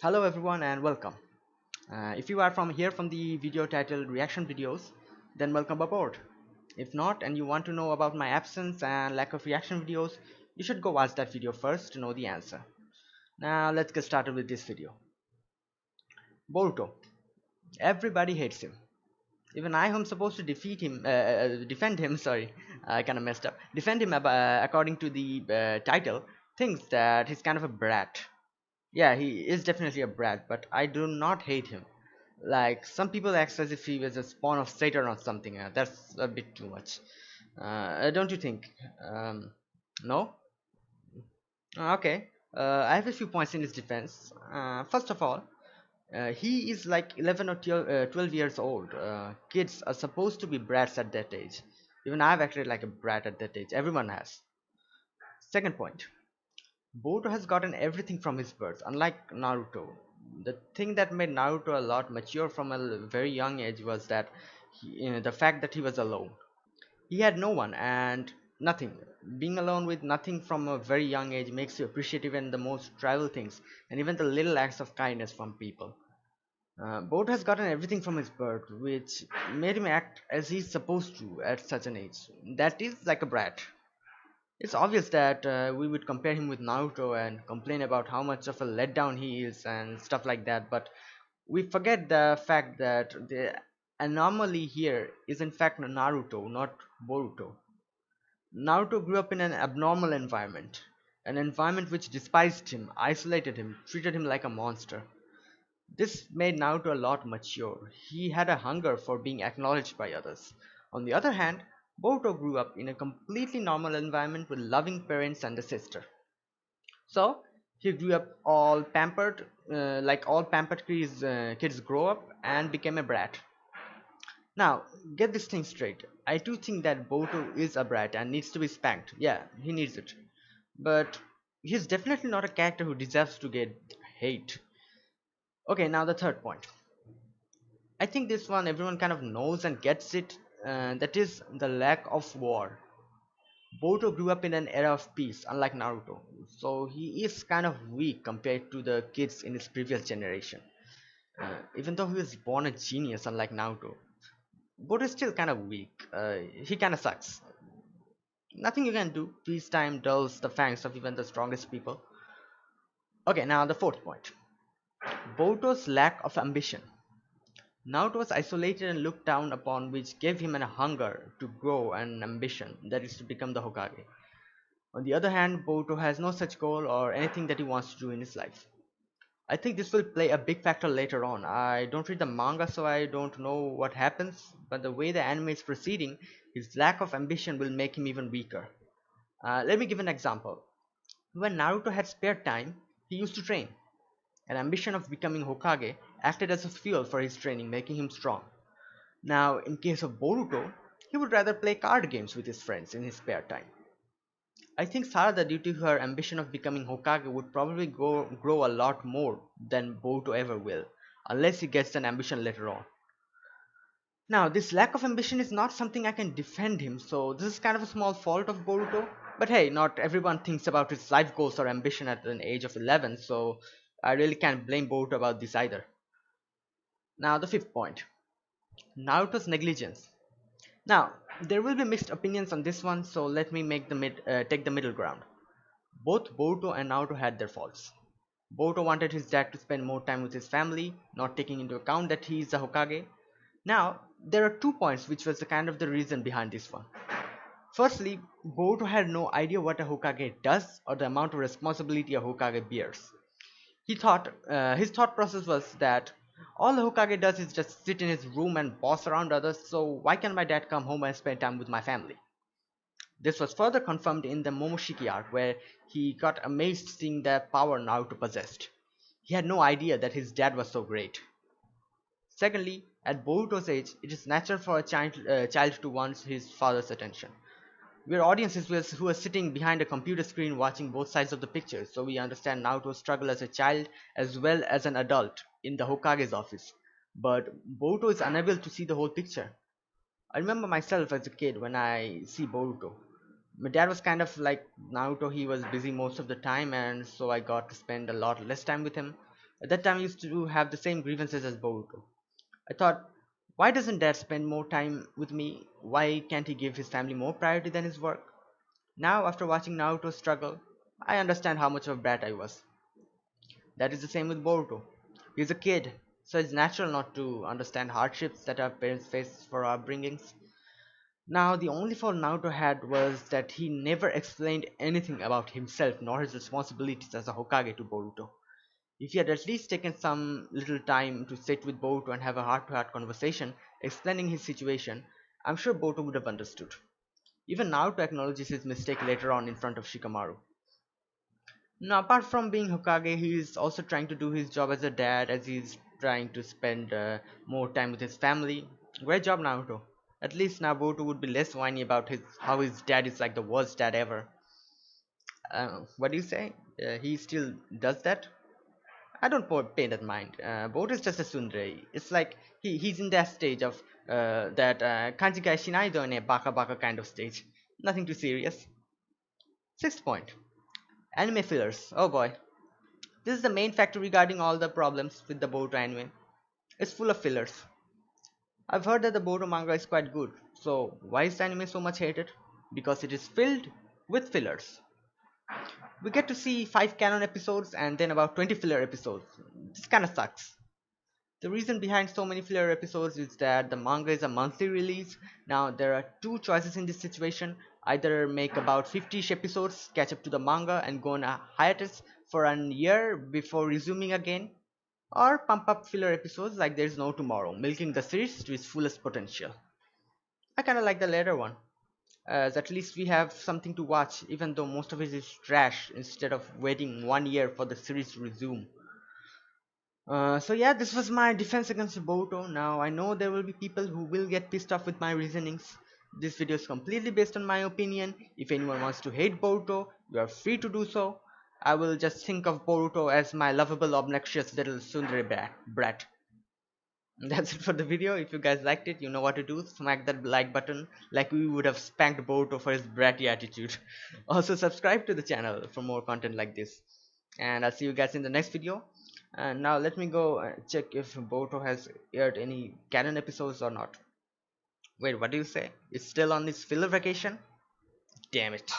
Hello everyone and welcome. If you are from the video titled reaction videos, then welcome aboard. If not and you want to know about my absence and lack of reaction videos, you should go watch that video first to know the answer. Now let's get started with this video. Boruto. Everybody hates him. Even I, who am supposed to defend him, sorry, I kind of messed up. Defend him according to the title, thinks that he's kind of a brat. Yeah, he is definitely a brat, but I do not hate him. Like, some people act as if he was a spawn of Satan or something. That's a bit too much. Don't you think? No? Okay. I have a few points in his defense. First of all, he is like 11 or 12 years old. Kids are supposed to be brats at that age. Even I've acted like a brat at that age. Everyone has. Second point. Boruto has gotten everything from his birth, unlike Naruto. The thing that made Naruto a lot mature from a very young age was that the fact that he was alone. He had no one and nothing. Being alone with nothing from a very young age makes you appreciate even the most trivial things and even the little acts of kindness from people. Boruto has gotten everything from his birth, which made him act as he's supposed to at such an age. That is like a brat. It's obvious that we would compare him with Naruto and complain about how much of a letdown he is and stuff like that, but we forget the fact that the anomaly here is in fact Naruto, not Boruto. Naruto grew up in an abnormal environment, an environment which despised him, isolated him, treated him like a monster. This made Naruto a lot mature. He had a hunger for being acknowledged by others. On the other hand, Boruto grew up in a completely normal environment with loving parents and a sister. So he grew up all pampered, like all pampered kids grow up and became a brat. Now, get this thing straight. I do think that Boruto is a brat and needs to be spanked. Yeah, he needs it. But he's definitely not a character who deserves to get hate. Okay, now the third point. I think this one everyone kind of knows and gets it. That is the lack of war. Boruto grew up in an era of peace, unlike Naruto, so he is kind of weak compared to the kids in his previous generation. Even though he was born a genius, unlike Naruto, Boruto is still kind of weak. He kind of sucks. Nothing you can do. Peacetime dulls the fangs of even the strongest people. Okay, now the fourth point. Boruto's lack of ambition. Naruto was isolated and looked down upon, which gave him a hunger to grow and ambition, that is to become the Hokage. On the other hand, Boruto has no such goal or anything that he wants to do in his life. I think this will play a big factor later on. I don't read the manga, so I don't know what happens, but the way the anime is proceeding, his lack of ambition will make him even weaker. Let me give an example. When Naruto had spare time, he used to train. An ambition of becoming Hokage acted as a fuel for his training, making him strong. Now, in case of Boruto, he would rather play card games with his friends in his spare time. I think Sarada, due to her ambition of becoming Hokage, would probably grow a lot more than Boruto ever will, unless he gets an ambition later on. Now, this lack of ambition is not something I can defend him, so this is kind of a small fault of Boruto. But hey, not everyone thinks about his life goals or ambition at an age of 11, so I really can't blame Boruto about this either. Now, the fifth point, Naruto's negligence. Now, there will be mixed opinions on this one, so let me take the middle ground. Both Boruto and Naruto had their faults. Boruto wanted his dad to spend more time with his family, not taking into account that he is the Hokage. Now, there are 2 points which was the kind of the reason behind this one. Firstly, Boruto had no idea what a Hokage does or the amount of responsibility a Hokage bears. His thought process was that all the Hokage does is just sit in his room and boss around others, so why can't my dad come home and spend time with my family? This was further confirmed in the Momoshiki arc, where he got amazed seeing the power Naruto possessed. He had no idea that his dad was so great. Secondly, at Boruto's age, it is natural for a child to want his father's attention. We are audiences who are sitting behind a computer screen watching both sides of the picture, so we understand Naruto's struggle as a child as well as an adult in the Hokage's office. But Boruto is unable to see the whole picture. I remember myself as a kid when I see Boruto. My dad was kind of like Naruto, he was busy most of the time, and so I got to spend a lot less time with him. At that time I used to have the same grievances as Boruto. I thought, why doesn't dad spend more time with me? Why can't he give his family more priority than his work? Now, after watching Naruto struggle, I understand how much of a brat I was. That is the same with Boruto. He's a kid, so it's natural not to understand hardships that our parents face for our upbringings. Now, the only fault Naruto had was that he never explained anything about himself nor his responsibilities as a Hokage to Boruto. If he had at least taken some little time to sit with Boruto and have a heart-to-heart conversation explaining his situation, I'm sure Boruto would have understood. Even Naruto acknowledges his mistake later on in front of Shikamaru. Now, apart from being Hokage, he is also trying to do his job as a dad, as he's trying to spend more time with his family. Great job, Naruto. At least now Boruto would be less whiny about his how his dad is like the worst dad ever. What do you say? He still does that? I don't pay that mind. Boruto is just a tsundere. It's like he's in that stage of that kanji ga shinai ne baka baka kind of stage. Nothing too serious. Sixth point. Anime fillers. Oh boy. This is the main factor regarding all the problems with the Boruto anime. It's full of fillers. I've heard that the Boruto manga is quite good. So why is the anime so much hated? Because it is filled with fillers. We get to see 5 canon episodes and then about 20 filler episodes. This kinda sucks. The reason behind so many filler episodes is that the manga is a monthly release. Now there are two choices in this situation. Either make about 50-ish episodes, catch up to the manga and go on a hiatus for a year before resuming again, or pump up filler episodes like there's no tomorrow, milking the series to its fullest potential. I kinda like the latter one, as at least we have something to watch even though most of it is trash, instead of waiting 1 year for the series to resume. So yeah, this was my defense against Boruto. Now I know there will be people who will get pissed off with my reasonings. This video is completely based on my opinion. If anyone wants to hate Boruto, you are free to do so. I will just think of Boruto as my lovable, obnoxious little tsundere brat. That's it for the video. If you guys liked it, you know what to do. Smack that like button like we would have spanked Boruto for his bratty attitude. Also subscribe to the channel for more content like this. And I'll see you guys in the next video. And now let me go check if Boruto has aired any canon episodes or not. Wait, what do you say? It's still on its filler vacation? Damn it.